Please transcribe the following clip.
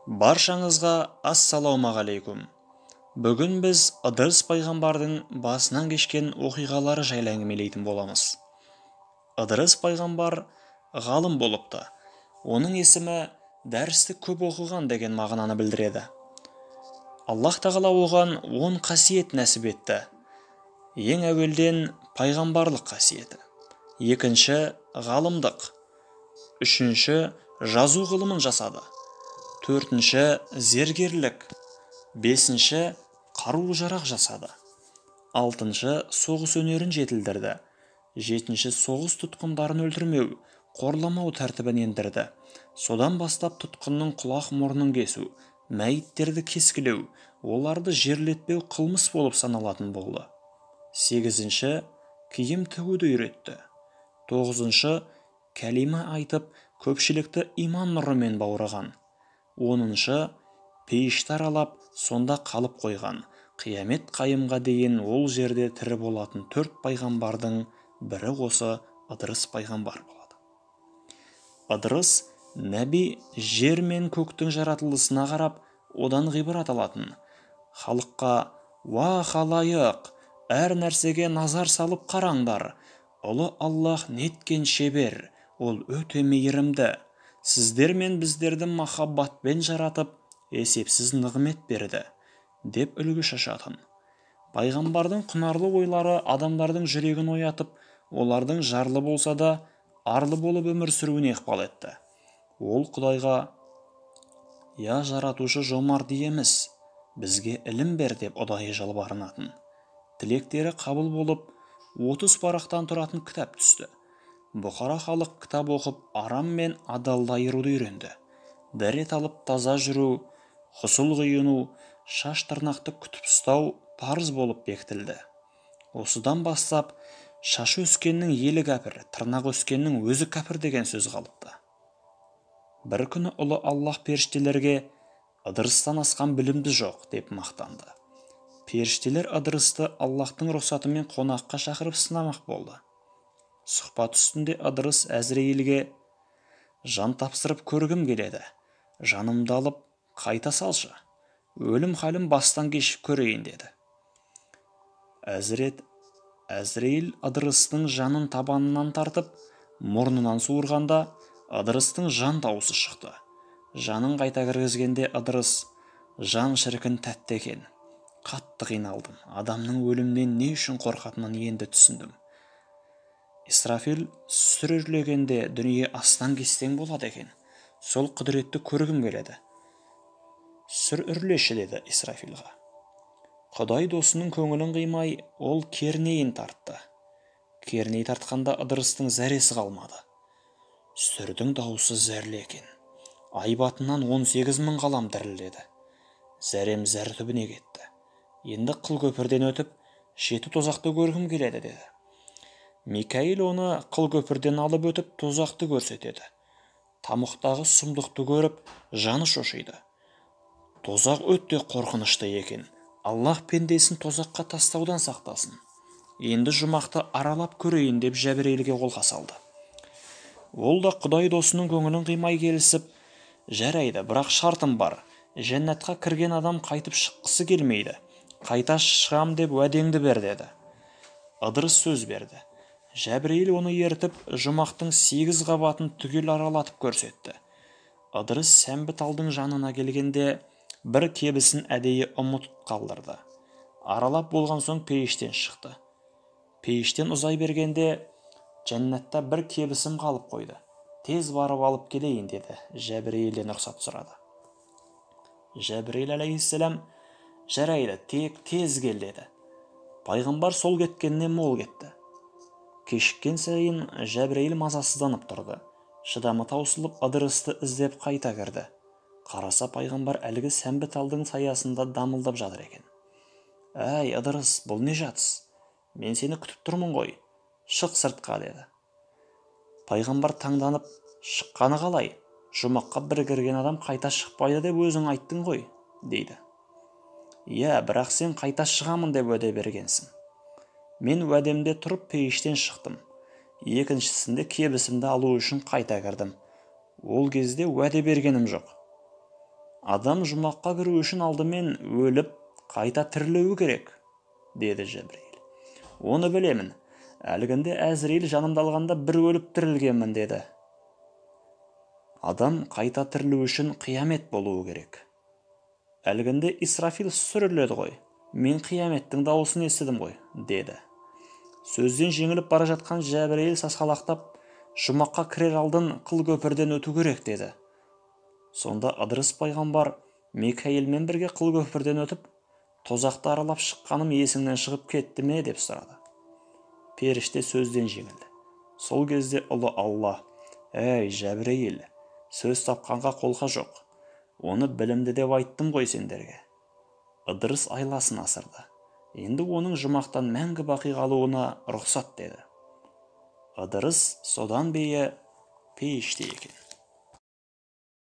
Баршаңызға ассалаумағалейкум. Бүгін біз Ыдырыс пайғамбардың басынан кешкен оқиғалары жайлы әңгімелейтін боламыз. Ыдырыс пайғамбар ғалым болыпты. Оның есімі дәрісті көп оқыған деген мағынаны білдіреді. Аллах тағала оған 10 қасиет нәсіп етті. Ең әуелден пайғамбарлық қасиеті. Екінші ғалымдық. Үшінші жазу ғылымын жасады. Төртінші зергерлік. Бесінші қару-жарақ жасады. Алтыншы соғыс өнерін жетілдірді. Жетінші соғыс тұтқындарын өлтірмеу, қорламау тәртібін ендірді. Содан бастап тұтқынның құлақ мұрнын кесу, мәйіттерді кескілеу, оларды жерлетпеу қылмыс болып саналатын болды. Сегізінші киім тігуді үйретті. Тоғызыншы кәлима айтып, көпшілікті иман нұрымен баураған. Оныншы пейішті аралап, сонда қалып қойған. Қиямет қайымға дейін ол жерде тірі болатын 4 пайғамбардың бірі осы Ыдырыс пайғамбар болады. Ыдырыс нәби жер мен көктің жаратылысына қарап, одан ғибрат алатын. Халыққа: «Уа халайық, әр нәрсеге назар салып қараңдар. Ұлы Аллах неткен шебер, ол өте мейірімді. Сіздер мен біздерді махаббатпен жаратып, есепсіз нығмет берді», деп үлгі шашатын. Пайғамбардың құнарлы ойлары адамдардың жүрегін оятып, олардың жарлы болса да арлы болып өмір сүруіне ықпал етті. Ол Құдайға: «Я жаратушы жомарт иеміз, бізге ілім бер», деп ұдайы жалбарынатын. Тілектері қабыл болып, 30 парақтан тұратын кітап түсті. Бұқара халық кітап оқып, арам мен адалды айыруды үйренді. Дәрет алып таза жүру, ғұсыл құйыну, шаш тырнақты күтіп ұстау парыз болып бекітілді. Осыдан бастап, шаш өскеннің елі кәпір, тырнақ өскеннің өзі кәпір деген сөз қалыпты. Бір күні ұлы Аллах періштелерге: «Ыдырыстан асқан білімді жоқ», деп мақтанды. Періштелер Ыдырысты Аллахтың рұқсатымен қонаққа шақырып сынамақ болды. Сұхбат үстінде Ыдырыс Әзірейілге: «Жан тапсырып көргім келеді. Жанымды алып қайта салшы. Өлім халім бастан кешіп көрейін», деді. Әзірейіл Ыдырыстың жанын табанынан тартып, мұрнынан суырғанда, Ыдырыстың жан дауысы шықты. Жанын қайта кіргізгенде Ыдырыс: «Жан шіркін тәтті екен. Қатты қиналдым. Адамның өлімнен не үшін қорқатынын енді түсіндім. Исрафил сүр үрлегенде дүние астан кестең болады екен. Сол құдіретті көргім келеді. Сүр үрлеші», деді Исрафилға. Құдай досының көңілін қимай, ол кернейін тартты. Керней тартқанда Ыдырыстың зәресі қалмады. Сүрдің дауысы зәрлі екен. Айбатынан 18 000 қалам дірілдеді. Зәрем зәр түбіне кетті. Енді қыл көпірден өтіп, 7 тозақты көргім келеді», деді. Микаил оны қыл көпірден алып өтіп, тозақты көрсетеді. Тамұқтағы сұмдықты көріп, жаны шошиды. Тозақ өте қорқынышты екен. Аллах пендесін тозаққа тастаудан сақтасын. Енді жұмақты аралап көрейін, деп Жәбірейілге қолға салды. Ол да Құдай досының көңілін қимай келісіп: «Жарайды, бірақ шартым бар. Жәннатқа кірген адам қайтып шыққысы келмейді. Қайта шығам деп уәдеңді бер», деді. Ыдырыс сөз берді. Жәбірейіл оны ертіп, жұмақтың 8 қабатын түгел аралатып көрсетті. Ыдырыс сәмбі талдың жанына келгенде, бір кебісін әдейі ұмытып қалдырды. Аралап болған соң пейіштен шықты. Пейіштен ұзай бергенде, «Жәннатта бір кебісім қалып қойды. Тез барып алып келейін», деді. Жәбірейілден рұқсат сұрады. Жәбірейіл алейхиссалам: «Жарайды, тез кел», деді. Пайғамбар сол кеткеннен мол кетті. Кешіккен сайын Жәбірейіл мазасызданып тұрды. Шыдамы таусылып, Ыдырысты іздеп қайта кірді. Қараса, пайғамбар әлгі сәмбі талдың саясында дамылдап жатыр екен. «Әй, Ыдырыс, бұл не жатыс? Мен сені күтіп тұрмын ғой. Шық сыртқа», деді. Пайғамбар таңданып: «Шыққаны қалай? Жұмаққа бір кірген адам қайта шықпайды деп өзің айттың ғой», дейді. «Иә, бірақ сен қайта шығамын деп уәде бергенсің». «Мен уәдемде тұрып пейіштен шықтым. Екіншісінде кебісімді алу үшін қайта кірдім. Ол кезде уәде бергенім жоқ». адам жұмаққа кіру үшін алдымен өліп, қайта тірілуі керек, деді Жәбірейіл. Оны білемін. Әлгінде Әзірейіл жанымда алғанда бір өліп тірілгенмін, деді. Адам қайта тірілу үшін қиямет болуы керек. Әлгінде Исрафил сүріледі ғой. Мен қияметтің дауысын естідім ғой, деді. Сөзден жеңіліп бара жатқан Жәбірейіл сасқалақтап, жұмаққа кірер алдын қыл көпірден өту керек, деді. Сонда Ыдырыс пайғамбар Микаилмен бірге қыл көпірден өтіп, тозақты аралап шыққаным есіңнен шығып кетті ме, деп сұрады. Періште сөзден жеңілді. Сол кезде ұлы Алла: «Әй, Жәбірейіл, сөз тапқанға қолқа жоқ. Оны білімді деп айттым ғой сендерге». Ыдырыс айласын асырды. Енді оның жұмақтан мәңгі бақи қалуына рұқсат, деді. Ыдырыс содан бері пейіште екен.